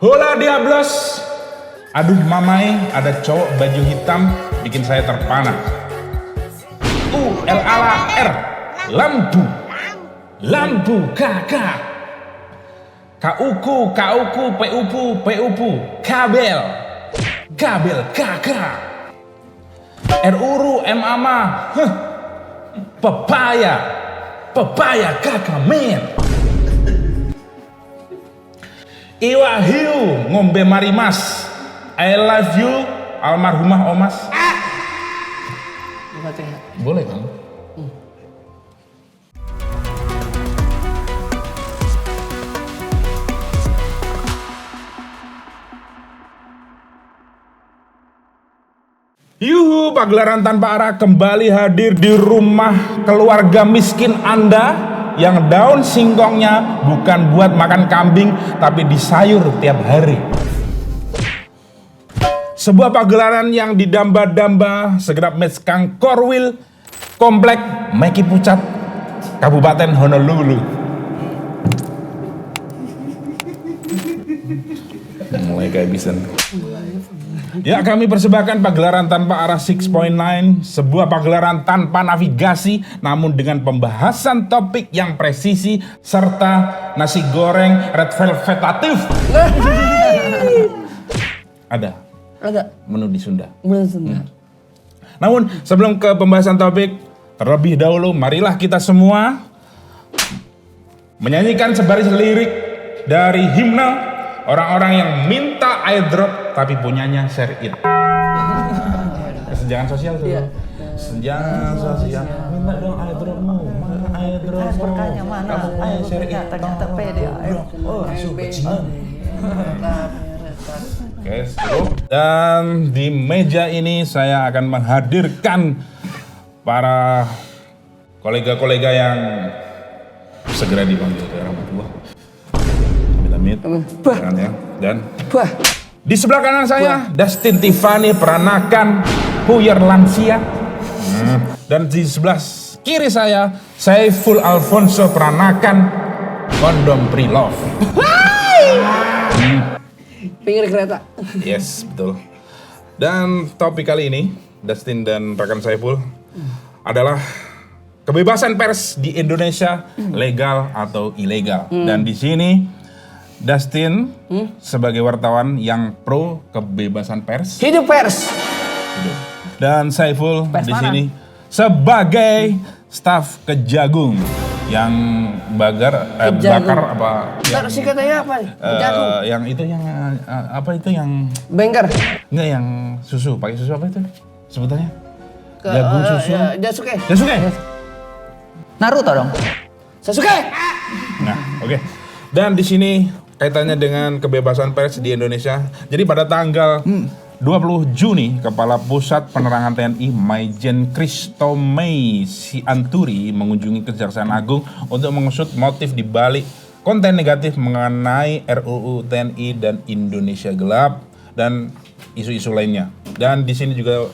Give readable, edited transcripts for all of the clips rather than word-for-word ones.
Hola Diablos. Aduh mamai, ada cowok baju hitam bikin saya terpana. ULALR, lampu. Lampu kakak. KUku, PUpu, kabel. Kabel kakak. RURU MAMA, Pepaya kakak men. Iwa hiu ngombe marimas. I love you almarhumah Omas. Boleh kan? Yuhu, pagelaran tanpa arah kembali hadir di rumah keluarga miskin Anda yang daun singkongnya bukan buat makan kambing tapi disayur tiap hari. Sebuah pagelaran yang didamba-damba segenap match Kang Korwil, Komplek Meki Pucat, Kabupaten Honolulu. Mulai kehabisan. Ya, kami persembahkan pagelaran tanpa arah 6.9, sebuah pagelaran tanpa navigasi namun dengan pembahasan topik yang presisi serta nasi goreng red velvetatif. Ada menu di Sunda. Namun sebelum ke pembahasan topik, terlebih dahulu marilah kita semua menyanyikan sebaris lirik dari himne orang-orang yang minta airdrop tapi punyanya share it. Kesenjangan sosial tuh. Iya. Kesenjangan sosial. Minta dong airdropmu. Mana airdropmu? Mana? Ayo share it. Ternyata pede. Oh, bajingan. Oke, cukup. Dan di meja ini saya akan menghadirkan para kolega-kolega yang segera dipanggil ke rahmatullah. Jangan ya. Dan di sebelah kanan saya Dustin Tiffany peranakan Puyer Lansia. Dan di sebelah kiri saya Saiful Alfonso peranakan Kondom Pre-Love. Pinggir kereta. Yes, betul. Dan topik kali ini Dustin dan rekan Saiful adalah kebebasan pers di Indonesia, legal atau ilegal. Dan di sini Dustin sebagai wartawan yang pro kebebasan pers. Hidup pers. Hidup. Dan Saiful Pers di mana? sini sebagai staf Kejagung yang bakar apa? Ntar sih katanya apa? Kejagung. Yang itu yang apa itu yang Bengker. enggak yang susu, pakai susu apa itu sebutannya? Jagung susu. Jasuke. Jasuke. Naruto dong. Sasuke. Nah, oke. Dan di sini kaitannya dengan kebebasan pers di Indonesia. Jadi pada tanggal 20 Juni, Kepala Pusat Penerangan TNI Maijen Kristomei Sianturi mengunjungi Kejaksaan Agung untuk mengusut motif di balik konten negatif mengenai RUU TNI dan Indonesia Gelap dan isu-isu lainnya. Dan di sini juga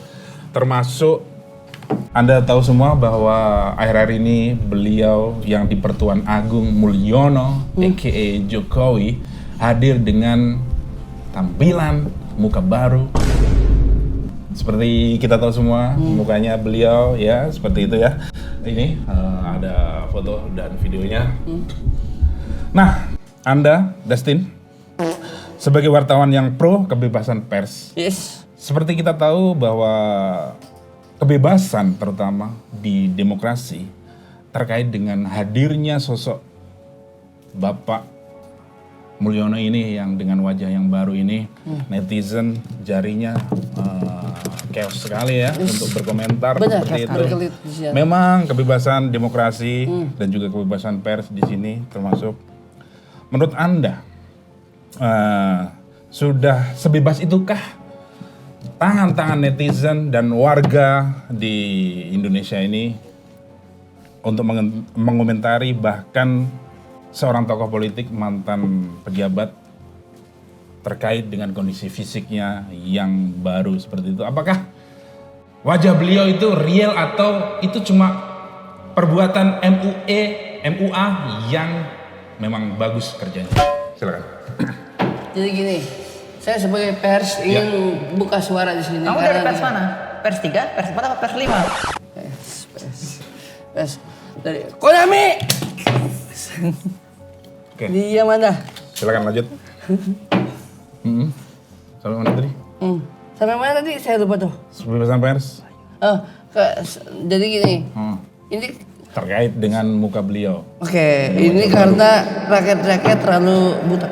termasuk Anda tahu semua bahwa akhir-akhir ini beliau yang di Pertuan Agung Mulyono aka Jokowi hadir dengan tampilan muka baru. Seperti kita tahu semua mukanya beliau ya seperti itu ya. Ini ada foto dan videonya. Nah, Anda Dustin sebagai wartawan yang pro kebebasan pers. Yes. Seperti kita tahu bahwa kebebasan terutama di demokrasi terkait dengan hadirnya sosok Bapak Mulyono ini yang dengan wajah yang baru ini, netizen jarinya chaos sekali ya untuk berkomentar. Benar, seperti itu. ya. Memang kebebasan demokrasi dan juga kebebasan pers di sini termasuk. Menurut Anda sudah sebebas itukah tangan-tangan netizen dan warga di Indonesia ini untuk mengomentari bahkan seorang tokoh politik mantan pejabat terkait dengan kondisi fisiknya yang baru seperti itu? Apakah wajah beliau itu real atau itu cuma perbuatan MUA yang memang bagus kerjanya? Silakan. Jadi gini, saya sebagai pers ingin buka suara di sini. Kamu dari pers mana? Pers 3, pers 4, apa pers 5? Pers dari Konami. Oke. Dia mana? Silakan lanjut. Sampai mana tadi? Sampai mana tadi? Saya lupa tuh. Kebebasan pers. Oh, jadi gini. Ini Terkait dengan muka beliau. Oke, ini karena rakyat-rakyat terlalu buta.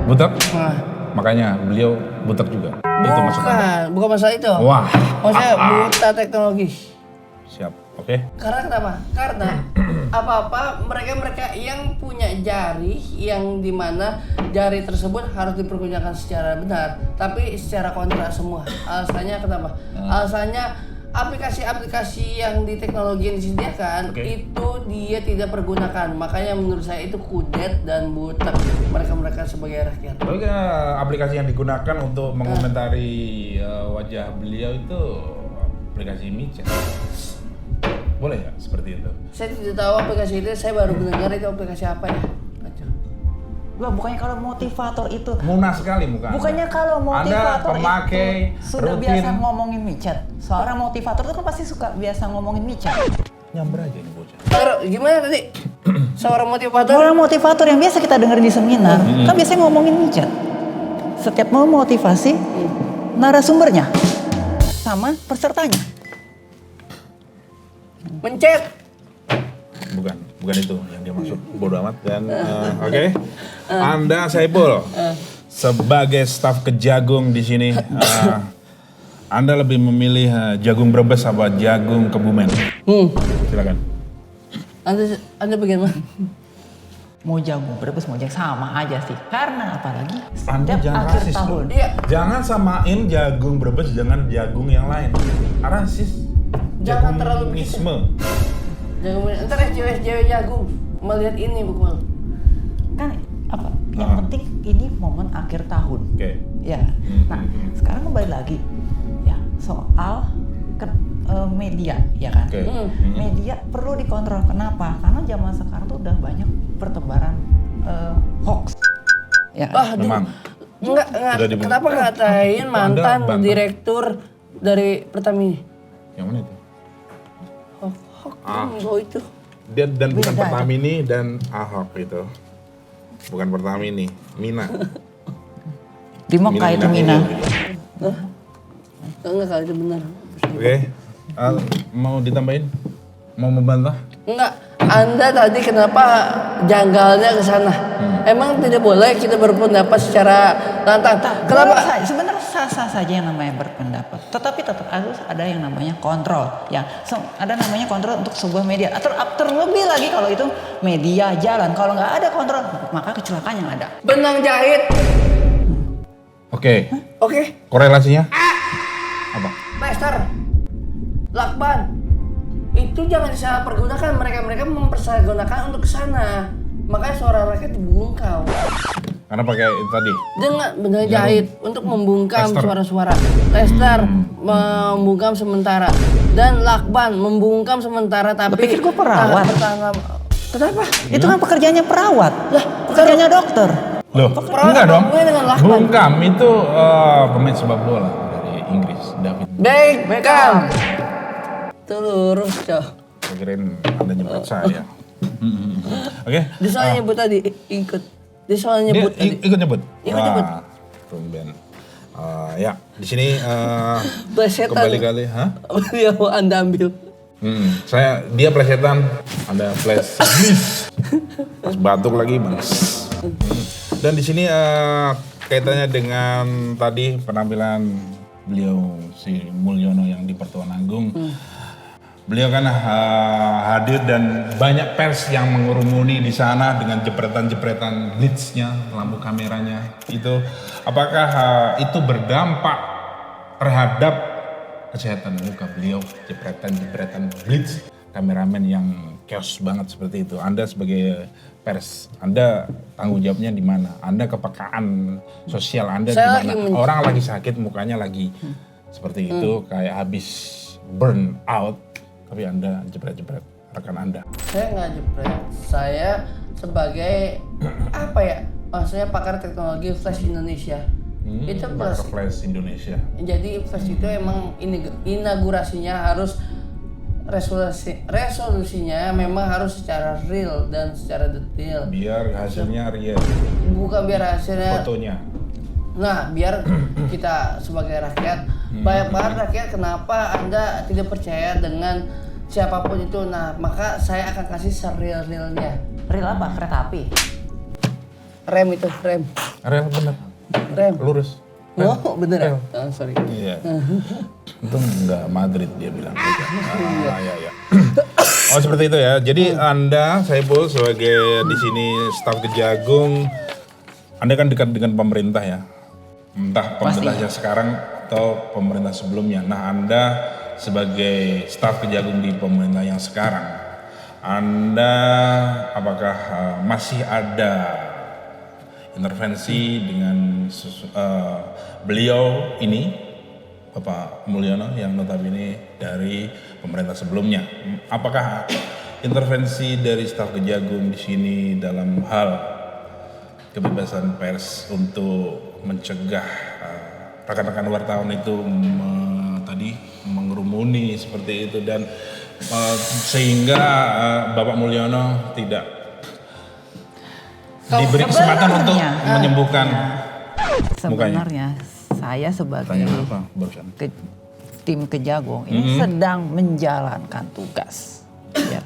Butek? Nah, Makanya beliau butek juga. Itu maksud Anda. bukan masalah itu. Wah. Maksudnya buta teknologi. Siap. Oke. Karena kenapa? Karena apa-apa mereka yang punya jari yang dimana jari tersebut harus dipergunakan secara benar, tapi secara kontra semua. Alasannya kenapa? Alasannya aplikasi-aplikasi yang di teknologi yang disediakan itu dia tidak pergunakan. Makanya menurut saya itu kudet dan butek mereka sebagai rakyat. Tapi aplikasi yang digunakan untuk mengomentari wajah beliau itu aplikasi micet. Boleh ya seperti itu? Saya tidak tahu aplikasi itu, saya baru mendengar itu aplikasi apa ya. Loh, bukannya kalau motivator itu Munah sekali muka Anda. Bukannya kalau motivator Anda pemakai itu sudah rutin. biasa ngomongin micet. Seorang motivator itu kan pasti suka biasa ngomongin micet. Nyamber aja nih bocah. Terus gimana tadi? Seorang motivator? Orang motivator yang biasa kita dengar di seminar kan biasanya ngomongin micet. Setiap mau motivasi narasumbernya sama pesertanya. Mencet. Bukan itu yang dia maksud. Bodoh amat dan oke. Anda Saipul sebagai staf Kejagung di sini, Anda lebih memilih jagung Brebes apa jagung Kebumen? Silakan. Anda bagaimana? Mau jagung Brebes mau jagung sama aja sih. Karena apalagi Anda setiap jangan akhir rasis tahun. loh. Iya. Jangan samain jagung Brebes dengan jagung yang lain. Rasis. Jangan terlalu begitu. Jagungisme. Jagung, ntar SJW jagung melihat ini bukan? Kan apa? Yang penting ini momen akhir tahun. Oke. Ya. Nah, sekarang kembali lagi ya soal media, ya kan? Oke. Media perlu dikontrol. Kenapa? Karena zaman sekarang tuh udah banyak pertebaran hoax. Ya. Memang. Enggak. Kenapa ngatain mantan bantah. direktur dari Pertamina? Yang mana itu? Oh itu. Dan bukan Beda. Pertamini dan Ahok itu. Bukan Pertamini, Mina. Di Mekah itu Mina. Enggak kali itu benar. Oke. Mau ditambahin? Mau membantah? Enggak. Anda tadi kenapa janggalnya ke sana? Emang tidak boleh kita berpendapat secara lantang? Kenapa? Sebenarnya sah-sah saja yang namanya berpendapat. Tetapi tetap harus ada yang namanya kontrol. Ya, ada namanya kontrol untuk sebuah media. Atau terlebih lagi kalau itu media jalan. Kalau nggak ada kontrol, maka kecelakaan yang ada. Benang jahit. Oke. Oke. Korelasinya? Apa? Master. Lakban. Itu jangan disalah pergunakan. Mereka mempersalahgunakan untuk ke sana. Makanya suara rakyat dibungkam. Karena pakai itu tadi. Dengan benang jahit untuk membungkam Tester. suara-suara. Tester membungkam sementara dan lakban membungkam sementara tapi pikir gua perawat. Kenapa? Itu kan pekerjaannya perawat. Lah, pekerjaannya dokter. Loh, Perawat enggak dong. hubungannya dengan lakban. Bungkam itu pemain sepak bola dari Inggris, David. Beckham. Itu lurus, Cok. Saya kirain Anda nyebut saya. Oke. Dia soalnya nyebut tadi ikut. Dia soalnya Dia nyebut tadi. ikut nyebut. Ikut nyebut. Wah, tumben. Ya, di sini Plesetan. kembali kali, hah? Dia mau Anda ambil. Dia plesetan, ada flash miss. Pas batuk lagi, Bang. Dan di sini kaitannya dengan tadi penampilan beliau si Mulyono yang di Pertuan Agung. Beliau kan hadir dan banyak pers yang mengurumuni di sana dengan jepretan-jepretan blitznya, lampu kameranya. Itu apakah itu berdampak terhadap kesehatan muka beliau, jepretan-jepretan blitz, kameramen yang chaos banget seperti itu. Anda sebagai pers, Anda tanggung jawabnya di mana? Anda kepekaan sosial Anda di mana? Orang lagi sakit, mukanya lagi seperti itu, kayak habis burn out, tapi Anda jepret-jepret rekan Anda. Saya nggak jepret. Saya sebagai apa ya? maksudnya pakar teknologi Flash Indonesia. Itu Pakar Flash Indonesia. Jadi Flash itu emang inaugurasinya harus resolusinya memang harus secara real dan secara detail. Biar hasilnya real. Bukan biar hasilnya. Fotonya. Nah, biar kita sebagai rakyat, banyak banget rakyat kenapa Anda tidak percaya dengan siapapun itu. Nah, maka saya akan kasih sereal-realnya. Real apa? Kereta api. Rem itu, rem. Real bener. Rem. Lurus. Oh, bener ya? Oh, sorry. Iya. Itu enggak Madrid dia bilang. Iya. Oh seperti itu ya. Jadi Anda, Saiful sebagai di sini staf Kejagung, Anda kan dekat dengan pemerintah ya. Entah pemerintahnya sekarang atau pemerintah sebelumnya. Nah, Anda sebagai staf Kejagung di pemerintah yang sekarang, Anda apakah masih ada intervensi dengan beliau ini, Bapak Mulyono yang notabene dari pemerintah sebelumnya? Apakah intervensi dari staf Kejagung di sini dalam hal kebebasan pers untuk mencegah rekan-rekan wartawan itu tadi mengerumuni seperti itu dan sehingga Bapak Mulyono tidak diberi kesempatan untuk menyembuhkan mukanya? Sebenarnya saya sebagai Tanya apa barusan? tim Kejagung ini sedang menjalankan tugas. Ya.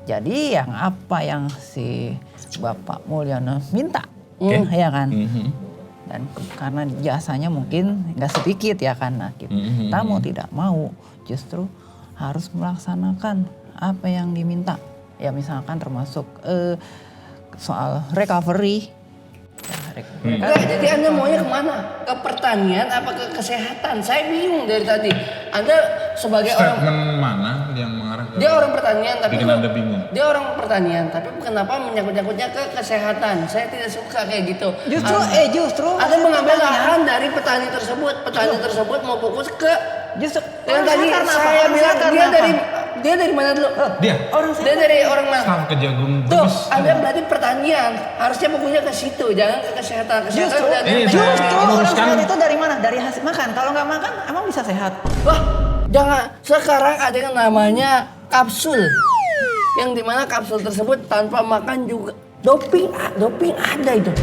Jadi apa yang si Bapak Mulyono minta, ya kan? Dan karena jasanya mungkin nggak sedikit ya kan, nah, kita mau tidak mau justru harus melaksanakan apa yang diminta. Ya misalkan termasuk soal recovery. Enggak, jadi Anda maunya kemana? Ke pertanian apa ke kesehatan? Saya bingung dari tadi. Anda sebagai orang Statement mana yang mengarah ke? dia orang pertanian tapi bikin Anda bingung. Dia orang pertanian tapi kenapa menyangkut-nyangkutnya ke kesehatan? Saya tidak suka kayak gitu. Justru Anda mengambil lahan dari petani tersebut. Petani tersebut mau fokus ke yang tadi saya bilang dia dari mana dulu? Dia Dia dari orang mana? staf Kejagung. Tuh, Anda berarti pertanian. Harusnya fokusnya ke situ, jangan ke kesehatan. Justru orang sehat itu dari mana? Dari hasil makan. Kalau nggak makan, emang bisa sehat? Wah, jangan. Sekarang ada yang namanya kapsul. Yang dimana kapsul tersebut tanpa makan juga doping ada itu.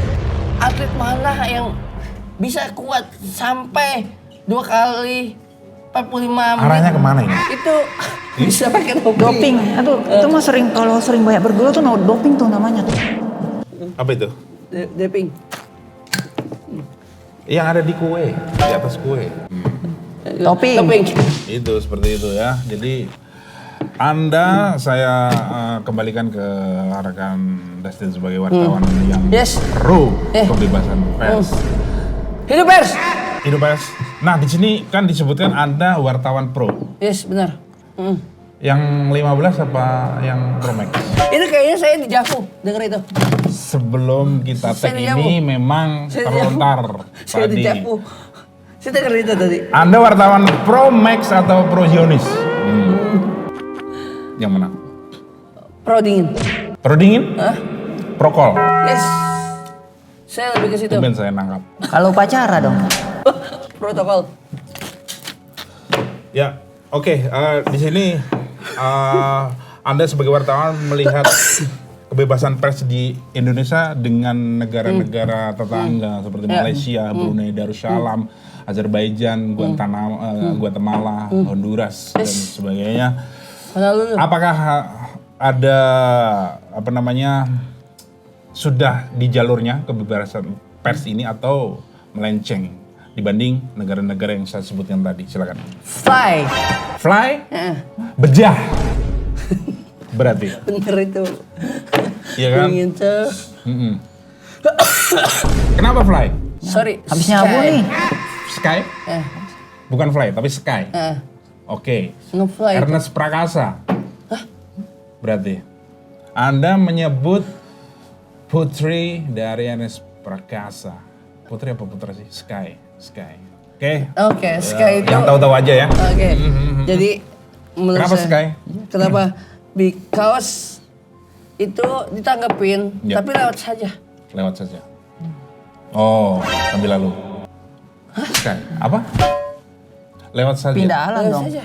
Atlet mana yang bisa kuat sampai 2 kali 45 menit. Arahnya kemana ini? Itu bisa pakai Doping. Aduh, itu mah kalau sering banyak bergula tuh doping tuh namanya tuh. Apa itu? Doping. Yang ada di kue, di atas kue. Doping. Itu seperti itu ya. Jadi Anda saya kembalikan ke rekan Dustin sebagai wartawan yang pro kebebasan pers. Hidup pers. Hidup pers. Nah, di sini kan disebutkan Anda wartawan pro. Yes, benar. Yang 15 apa yang Pro Max? Itu kayaknya saya di Javu, denger itu. Sebelum kita tag Saya di ini Javu. memang Saya di terlontar Saya di tadi. Javu. Saya denger itu tadi. Anda wartawan Pro Max atau Pro Zionis? Yang mana? Pro dingin. Pro dingin? Hah? Pro call? Yes. Saya lebih ke situ. Tumben saya nangkap. Kalau upacara dong. Protokol. Ya, oke. Di sini Anda sebagai wartawan melihat kebebasan pers di Indonesia dengan negara-negara tetangga seperti Malaysia, Brunei Darussalam, Azerbaijan, Guatemala, Honduras dan sebagainya. Apakah ada sudah di jalurnya kebebasan pers ini atau melenceng dibanding negara-negara yang saya sebutkan tadi? Silakan. Fly? Bejah. Berarti. Bener itu. Iya kan? Gitu. Kenapa fly? Sorry. Habis nyabu nih. Sky? Bukan fly, tapi sky. Oke. Nge-fly. Ernest Prakasa. Berarti. Anda menyebut putri dari Ernest Prakasa. Putri apa putra sih? Sky. Oke, Sky itu. Yang tahu-tahu aja ya. Oke. Jadi menurut Kenapa saya, Sky? Kenapa? Because itu ditanggepin, Ya. tapi lewat saja. Lewat saja. Oh, sambil lalu. Hah? Apa? Lewat saja. Pindah alam Lewat dong. saja.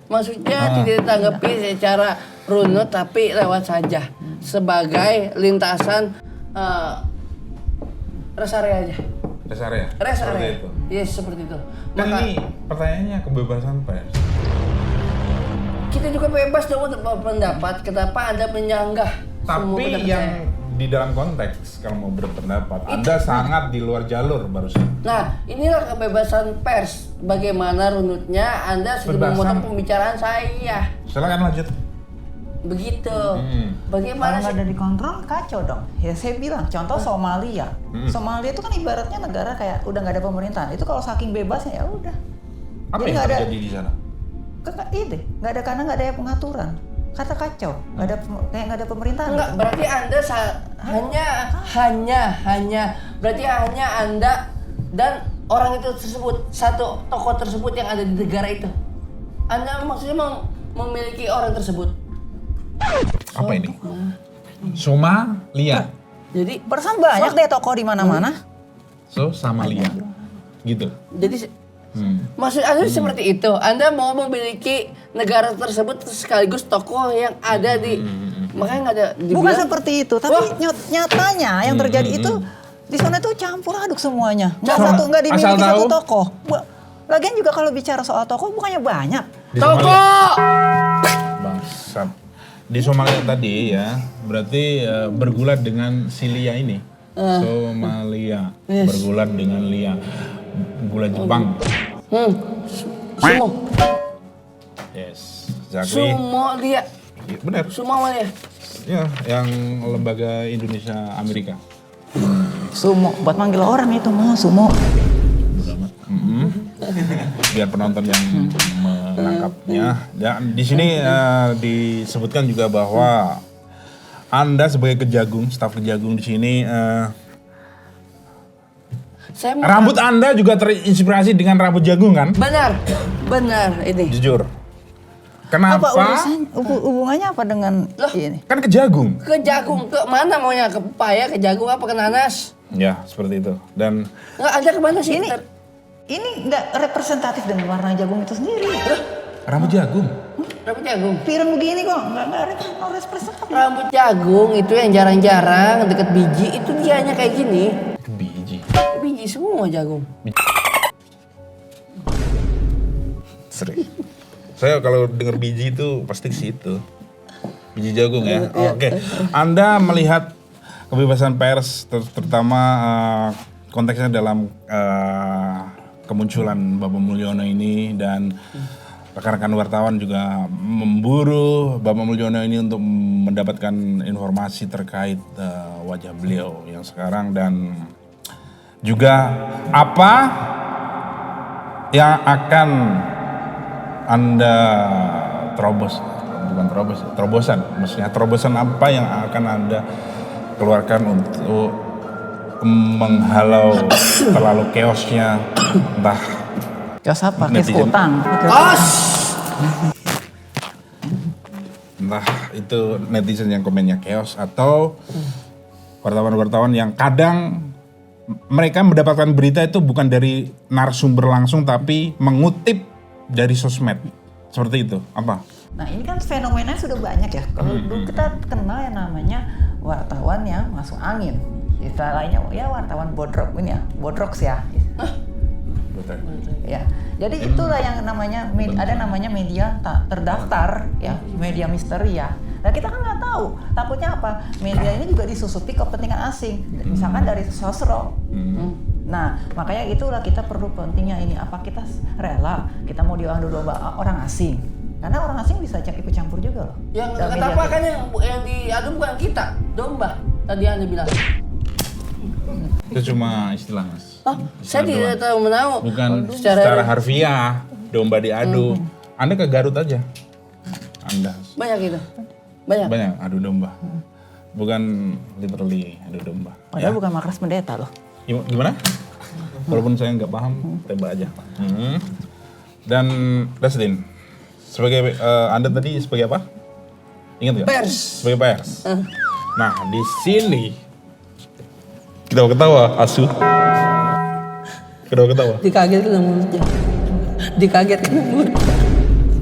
Maksudnya tidak ditanggapi secara runut tapi lewat saja sebagai lintasan rest area aja. Rest area. Rest Seperti area. itu. Yes, seperti itu. Kan Maka ini pertanyaannya kebebasan pers. kita juga bebas dong untuk berpendapat. Kenapa Anda menyanggah semua Tapi pendapat yang saya? di dalam konteks kalau mau berpendapat, Anda sangat di luar jalur barusan. Nah, inilah kebebasan pers. Bagaimana runutnya Anda sudah Kebebasan. memotong pembicaraan saya. Silakan lanjut. Begitu. Kalau Bagaimana nggak sih? ada dikontrol kacau dong. Ya saya bilang contoh Somalia. Somalia itu kan ibaratnya negara kayak udah nggak ada pemerintahan. Itu kalau saking bebasnya ya udah. Apa Jadi yang nggak ada terjadi di sana? nggak ada karena nggak ada pengaturan. Kata kacau, nggak ada kayak nggak ada pemerintahan. Enggak, berarti Anda hanya berarti hanya Anda dan orang itu tersebut, satu tokoh tersebut yang ada di negara itu. Anda maksudnya memiliki orang tersebut. Apa ini? Somalia. Jadi Perasaan banyak deh tokoh di mana-mana. So, Somalia. Gitu. jadi maksud Anda seperti itu. Anda mau memiliki negara tersebut sekaligus tokoh yang ada di makanya nggak ada Bukan dibilang- seperti itu, tapi Wah. nyatanya yang terjadi itu di sana tuh campur aduk semuanya. Nggak dimiliki Asal satu tahu. tokoh. Lagian juga kalau bicara soal tokoh bukannya banyak. Di Somalia. tokoh. Bangsat. Di Somalia tadi ya, berarti bergulat dengan si Lia ini. Somalia. Bergulat dengan Lia. Gula Jepang. Sumo. Yes. Zakri. Sumo dia. Iya, benar. Sumo dia. Ya, yang lembaga Indonesia Amerika. Sumo, buat manggil orang itu mah sumo. Bodo amat. Biar penonton yang menangkapnya. Dan di sini disebutkan juga bahwa Anda sebagai kejagung, staf kejagung di sini, Saya mau rambut Anda juga terinspirasi dengan rambut jagung kan? benar ini. Jujur. Apa Kenapa? hubungannya apa dengan Loh. ini? Kan ke jagung. Ke jagung, ke mana maunya? Ke pepaya, ke jagung apa ke nanas? Ya, seperti itu. Dan Enggak ada kemana sih? Ini nggak representatif dengan warna jagung itu sendiri. rambut jagung. Rambut jagung. Pirang begini kok, nggak representatif. Rambut jagung itu yang jarang-jarang deket biji itu dia hanya kayak gini. Biji. Biji semua jagung. Sering. Saya kalau dengar biji itu pasti ke situ. Biji jagung ya. Oke. Anda melihat kebebasan pers terutama konteksnya dalam kemunculan Bapak Mulyono ini dan rekan-rekan wartawan juga memburu Bapak Mulyono ini untuk mendapatkan informasi terkait wajah beliau yang sekarang dan juga apa yang akan Anda terobosan, maksudnya terobosan apa yang akan Anda keluarkan untuk menghalau terlalu chaosnya entah Kios apa? Kios Netizen. utang. Kos. entah itu netizen yang komennya chaos atau wartawan-wartawan yang kadang mereka mendapatkan berita itu bukan dari narasumber langsung tapi mengutip dari sosmed. Seperti itu. Apa? Nah ini kan fenomena sudah banyak ya. Kalau dulu kita kenal yang namanya wartawan yang masuk angin. Istilahnya ya wartawan bodrok ini ya, bodroks ya. Betul. Ya, jadi itulah yang namanya ada namanya media tak terdaftar ya, media misteri ya. Nah kita kan nggak tahu, takutnya apa? Media ini juga disusupi kepentingan asing, misalkan dari sosro. Nah makanya itulah kita perlu pentingnya ini apa kita rela kita mau diadu domba orang asing, karena orang asing bisa ikut campur juga loh. Yang dalam kata media apa kita. kan yang diadu bukan kita, domba. Tadi Anda bilang. Itu cuma istilah, Mas. Oh, saya Istilah tidak tahu menahu. bukan Secara- secara harfiah domba diadu. Anda ke Garut aja. Anda Banyak itu. Banyak. banyak adu domba. Bukan literally adu domba. Padahal bukan Markas Pendeta loh. Gimana? Walaupun saya nggak paham, tembak aja. Dan Dasdin, sebagai Anda tadi sebagai apa? Ingat nggak? Pers. Sebagai pers. Nah di sini Ketawa-ketawa, asu. Ketawa-ketawa. Dikagetkan mulutnya. Dikagetkan mulut.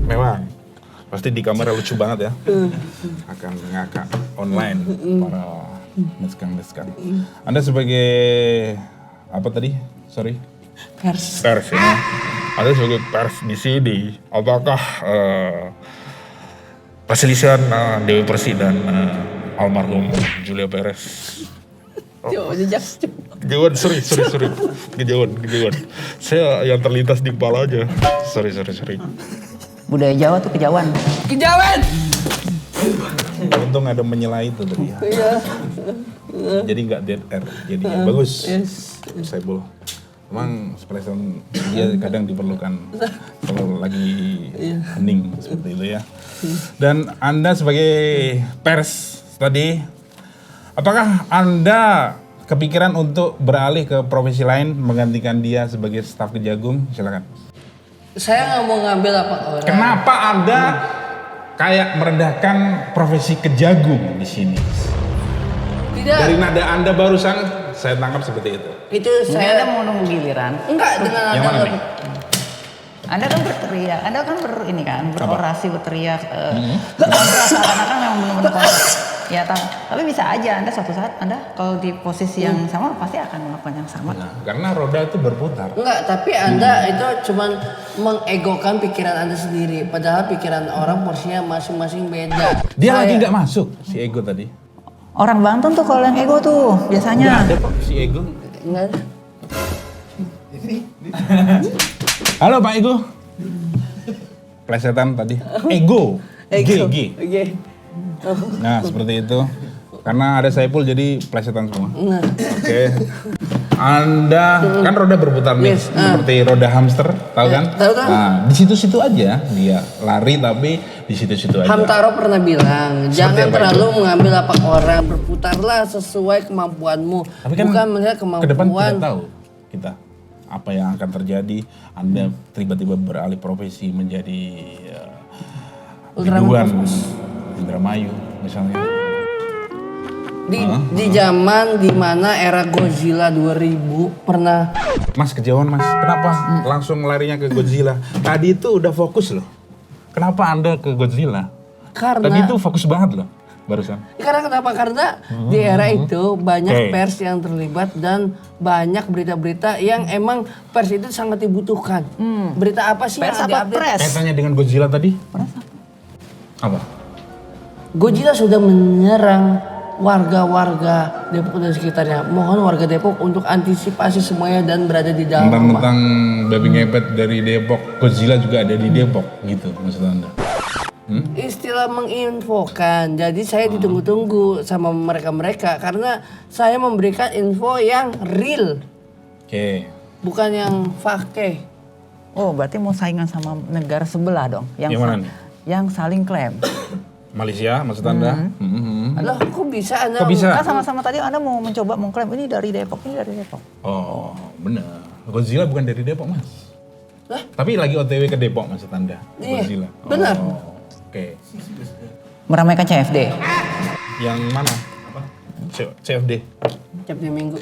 Memang. Pasti di kamera lucu banget ya. Akan ngakak online para meskang-meskang. Anda sebagai apa tadi? Sorry. Pers. Pers ya. Anda sebagai pers di sini, apakah perselisihan Dewi Persik dan almarhum Julia Perez? Coba jejak. Kejauhan, sorry. Kejauhan. Saya yang terlintas di kepala aja. Sorry. Budaya Jawa tuh kejauhan. Kejauhan. Untung ada menyela itu tadi ya. Iya. Jadi nggak dead air, jadi bagus. Yes. Saibul. Emang ekspresi dia kadang diperlukan kalau lagi hening seperti itu ya. Dan Anda sebagai pers tadi, apakah Anda kepikiran untuk beralih ke profesi lain menggantikan dia sebagai staf Kejagung? Silakan. Saya nggak mau ngambil apa orang. Kenapa Anda kayak merendahkan profesi Kejagung di sini? Tidak. Dari nada Anda barusan saya tangkap seperti itu. Itu Mungkin saya Anda mau nunggu giliran. enggak dengan Yang mana ada nih? Anda kan berteriak, Anda kan berorasi berteriak. Kontra seakan-akan memang benar-benar kontra. Ya tapi bisa aja Anda suatu saat Anda kalau di posisi yang sama pasti akan melakukan yang sama. Karena roda itu berputar. enggak, tapi Anda itu cuman mengegokan pikiran Anda sendiri. Padahal pikiran orang porsinya masing-masing beda. Dia Saya- lagi nggak masuk si ego tadi. Orang Banten tuh kalau yang ego tuh Nggak biasanya. ada kok si ego. Enggak. Halo Pak Ego. Plesetan tadi. Ego. Ego. G. Oke. Nah seperti itu. Karena ada Saipul jadi plesetan semua. Nah. Oke. Anda kan roda berputar nih, Yes, seperti roda hamster, tahu kan? Tahu kan? Nah, di situ-situ aja dia lari tapi di situ-situ aja. Hamtaro pernah bilang, jangan apa terlalu itu? mengambil apa orang, berputarlah sesuai kemampuanmu. Tapi kan Bukan melihat ke depan kemampuan. tidak tahu kita apa yang akan terjadi. Anda tiba-tiba beralih profesi menjadi Ultraman biduan Kosmos. Indramayu misalnya. Di zaman dimana era Godzilla 2000 pernah Mas kejauhan mas, kenapa langsung larinya ke Godzilla? Tadi itu udah fokus loh. Kenapa Anda ke Godzilla? Tadi karena itu fokus banget loh barusan. karena kenapa? Karena di era itu Oke. banyak pers yang terlibat dan banyak berita-berita yang emang pers itu sangat dibutuhkan. Berita apa sih Pers yang apa diupdate? pres? Kaitannya dengan Godzilla tadi? Apa? Godzilla sudah menyerang warga-warga Depok dan sekitarnya. Mohon warga Depok untuk antisipasi semuanya dan berada di dalam rumah. Tentang babi ngepet dari Depok, Godzilla juga ada di Depok gitu maksud Anda? Istilah menginfokan. Jadi saya ditunggu-tunggu sama mereka-mereka karena saya memberikan info yang real, Oke. bukan yang fake. Oh berarti mau saingan sama negara sebelah dong. Yang mana nih? Yang saling klaim. Malaysia maksud Anda? Loh, kok bisa Anda? Kok bisa? Kan sama-sama tadi Anda mau mencoba mengklaim ini dari Depok, ini dari Depok. Oh, benar. Godzilla bukan dari Depok, Mas. Lah? Tapi lagi OTW ke Depok maksud Anda? Iya, Godzilla. benar. Oh, oke. Meramaikan CFD. Yang mana? Apa? CFD. Tiap di minggu.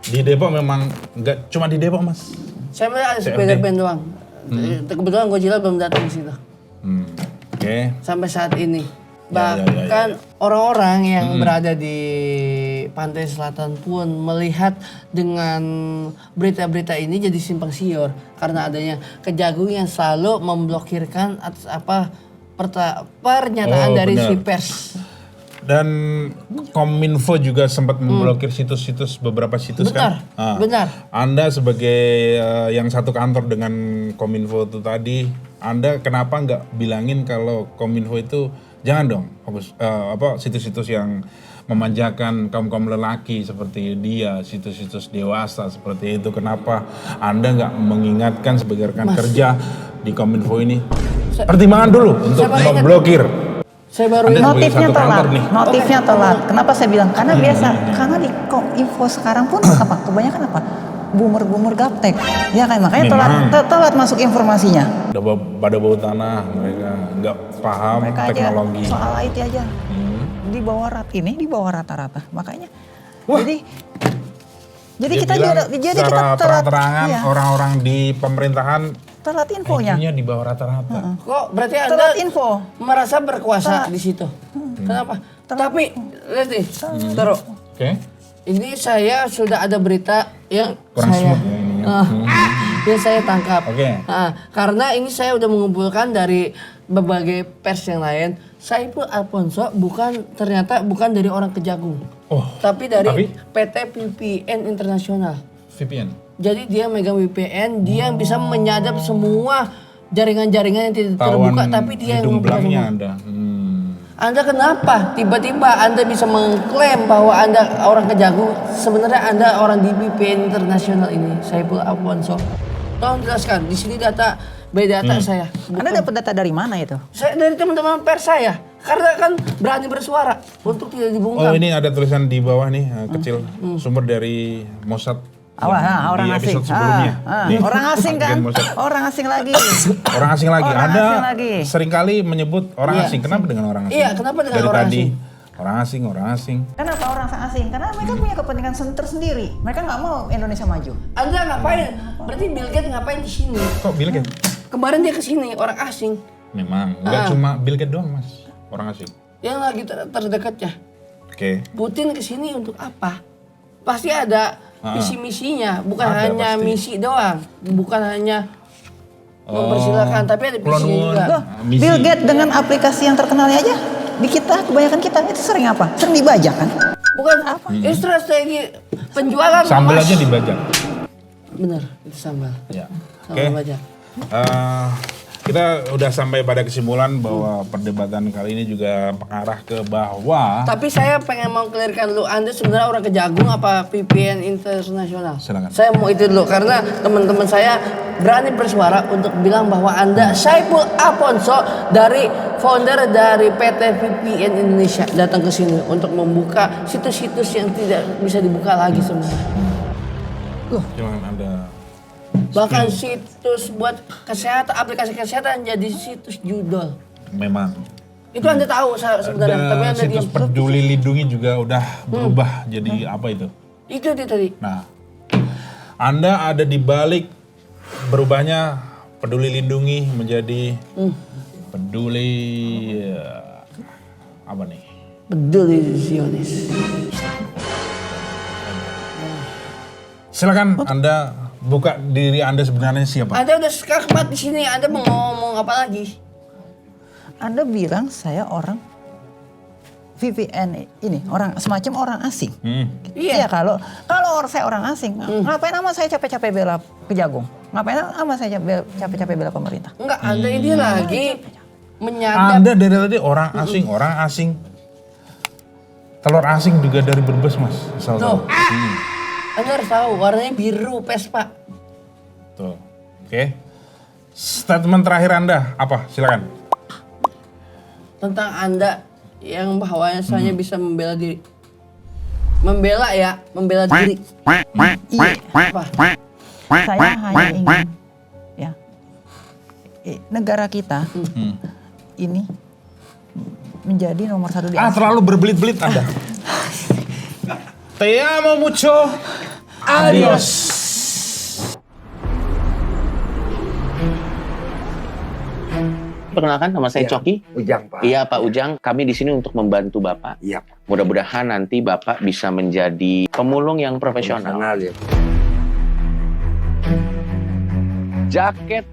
Di Depok memang nggak cuma di Depok, Mas. Saya melihat ada CFD. Spider-Man doang. Kebetulan Godzilla belum datang di situ Oke. sampai saat ini. Ya, Bahkan orang-orang yang berada di pantai selatan pun melihat dengan berita-berita ini jadi simpang siur karena adanya Kejagung yang selalu memblokirkan atas apa pernyataan Oh, dari benar. si pers. Dan Kominfo juga sempat memblokir situs-situs beberapa situs Benar, kan? Ah. benar. Anda sebagai yang satu kantor dengan Kominfo itu tadi, Anda kenapa nggak bilangin kalau Kominfo itu jangan dong fokus situs-situs yang memanjakan kaum lelaki seperti dia, situs-situs dewasa seperti itu. Kenapa Anda nggak mengingatkan sebagai rekan kerja di Kominfo ini? Pertimbangan dulu untuk Saya baru ingat. memblokir. Saya baru Anda ingat. sebagai Notifnya satu telat, kantor nih. notifnya telat. Kenapa saya bilang? Karena biasa, karena di info sekarang pun apa? Kebanyakan apa? Boomer gaptek. Ya kan, makanya telat masuk informasinya. Udah pada bau tanah, mereka nggak paham Mereka teknologi. aja soal IT aja. Di bawah rata-rata. Makanya. Jadi Jadi Dia kita bilang jadi secara kita telat, terang-terangan iya, orang-orang di pemerintahan telat infonya. IQ-nya di bawah rata-rata. Kok berarti Anda Telat info. merasa berkuasa di situ? Kenapa? Tapi lihat nih, taruh. Oke. Ini saya sudah ada berita yang Kurang saya smooth ya ini ya. yang saya tangkap. Oke. Karena ini saya udah mengumpulkan dari berbagai pers yang lain. Saiful Alfonso ternyata bukan dari orang Kejagung. Oh, Tapi dari tapi? PT VPN Internasional. VPN. Jadi dia megang VPN, dia yang bisa menyadap semua jaringan-jaringan yang tidak terbuka, Tawan tapi dia yang hidung membuka belangnya semua. Anda. Anda kenapa tiba-tiba Anda bisa mengklaim bahwa Anda orang Kejagung, sebenarnya Anda orang di VPN Internasional ini, Saiful Alfonso. Tolong jelaskan, di sini data saya. Anda dapat data dari mana itu? Saya dari teman-teman pers saya, karena kan berani bersuara untuk tidak Oh, dibungkam. ini ada tulisan di bawah nih kecil, sumber dari Mossad. Orang di asing. episode sebelumnya. Nih, Orang asing kan? agen Mossad. Orang asing lagi. Orang asing lagi. Orang Ada asing lagi. seringkali menyebut orang Iya. asing. Kenapa dengan orang asing? Iya, kenapa dengan Dari orang tadi, asing? orang asing. Kenapa orang asing? Karena mereka punya kepentingan tersendiri. Mereka nggak mau Indonesia maju. Anda ngapain? Berarti Bill Gates ngapain di sini? Kok Bill Gates? Kemarin dia ke sini, orang asing. Memang, nggak cuma Bill Gates doang mas, orang asing. Yang lagi terdekatnya. Oke. Putin ke sini untuk apa? Pasti ada visi misinya, bukan Ada hanya pasti. misi doang, bukan hanya mempersilahkan, tapi ada Kulon misinya Wun. juga. Loh, Misi. Bill Gates dengan aplikasi yang terkenalnya aja di kita, kebanyakan kita itu sering apa? Sering dibajak kan? Bukan apa? Ini strategi penjualan Sambal emas. aja dibajak. Bener, itu sambal. Ya. Sambal Oke. bajak. Kita udah sampai pada kesimpulan bahwa perdebatan kali ini juga mengarah ke bahwa. Tapi saya pengen mau clearkan dulu, Anda sebenarnya orang Kejagung apa VPN Internasional? Silakan. Saya mau itu dulu karena teman-teman saya berani bersuara untuk bilang bahwa Anda Saiful Alfonso dari founder dari PT VPN Indonesia datang ke sini untuk membuka situs-situs yang tidak bisa dibuka lagi sebenarnya. Silakan Anda. Bahkan situs buat kesehatan, aplikasi kesehatan jadi situs judol. Memang. Itu Anda tahu sebenarnya, Dan tapi Anda situs diam. peduli lindungi juga udah berubah jadi apa itu? Itu dia tadi. Nah, Anda ada di balik berubahnya peduli lindungi menjadi peduli apa nih? Peduli Zionis. Silakan Anda buka diri Anda sebenarnya siapa? Anda udah sekarang di sini, Anda mau ngomong apa lagi? Anda bilang saya orang VPN ini, orang semacam orang asing. Iya, kalau saya orang asing, ngapain sama saya capek-capek bela Kejagung? Ngapain sama saya capek-capek bela pemerintah? Enggak, Anda ini lagi menyadap. Anda dari tadi orang asing. Telur asing juga dari Brebes mas. Asal tahu. Anda harus tahu, warnanya biru, Vespa. Tuh. Oke. Statement terakhir Anda apa? Silakan. Tentang Anda yang bahwasanya bisa membela diri. Membela diri. Iya, Apa? saya hanya ingin ya negara kita ini menjadi nomor 1 di Asia. Terlalu berbelit-belit Anda. Te amo mucho. Adios. Perkenalkan, nama saya Coki. Ujang, Pak. Iya, Pak Ujang. Kami di sini untuk membantu Bapak. Iya, Pak. Mudah-mudahan nanti Bapak bisa menjadi pemulung yang profesional. Ya. Jaket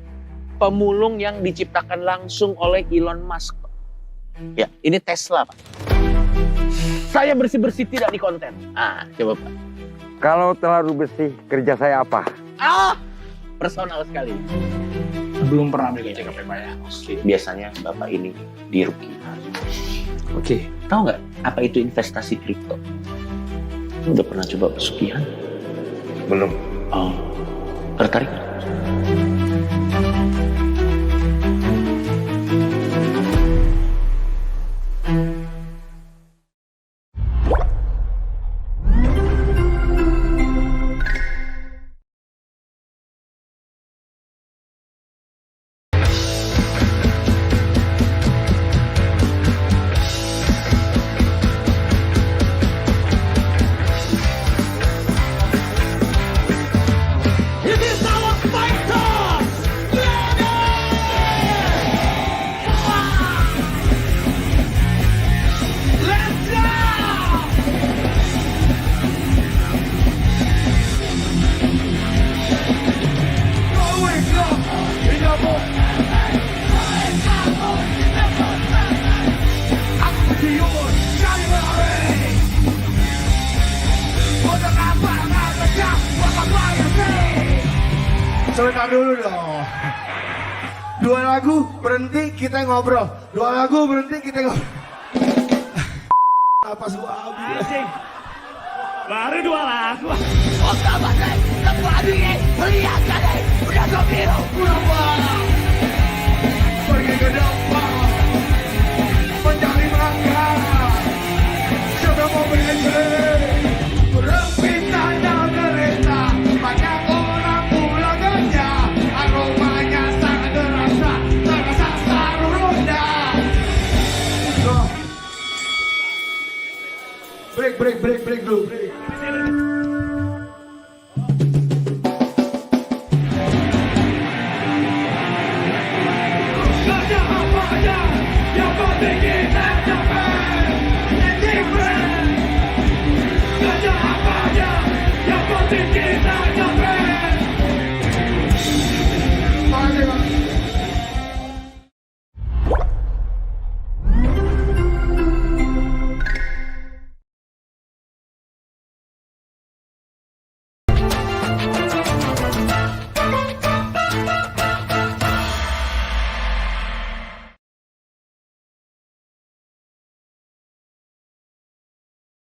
pemulung yang diciptakan langsung oleh Elon Musk. Ya, ini Tesla, Pak. Saya bersih-bersih tidak di konten. Coba, Pak. Kalau terlalu bersih, kerja saya apa? Personal sekali. Belum pernah ambil JKP, Pak ya. Biasanya Bapak ini di Ruki. Oke. Tahu nggak apa itu investasi kripto? Udah pernah coba pesugihan? Belum. Oh, tertarik? sebentar dulu dong. 2 lagu berhenti kita ngobrol. 2 lagu berhenti kita ngobrol. Apa gua habis? Baru 2 lagu. Pergi ke depan mencari makan. Siapa mau berhenti? Berpintanya kereta, banyak orang pulang ganja. Aromanya sangat terasa, terasa saru ronda. Break dulu, break.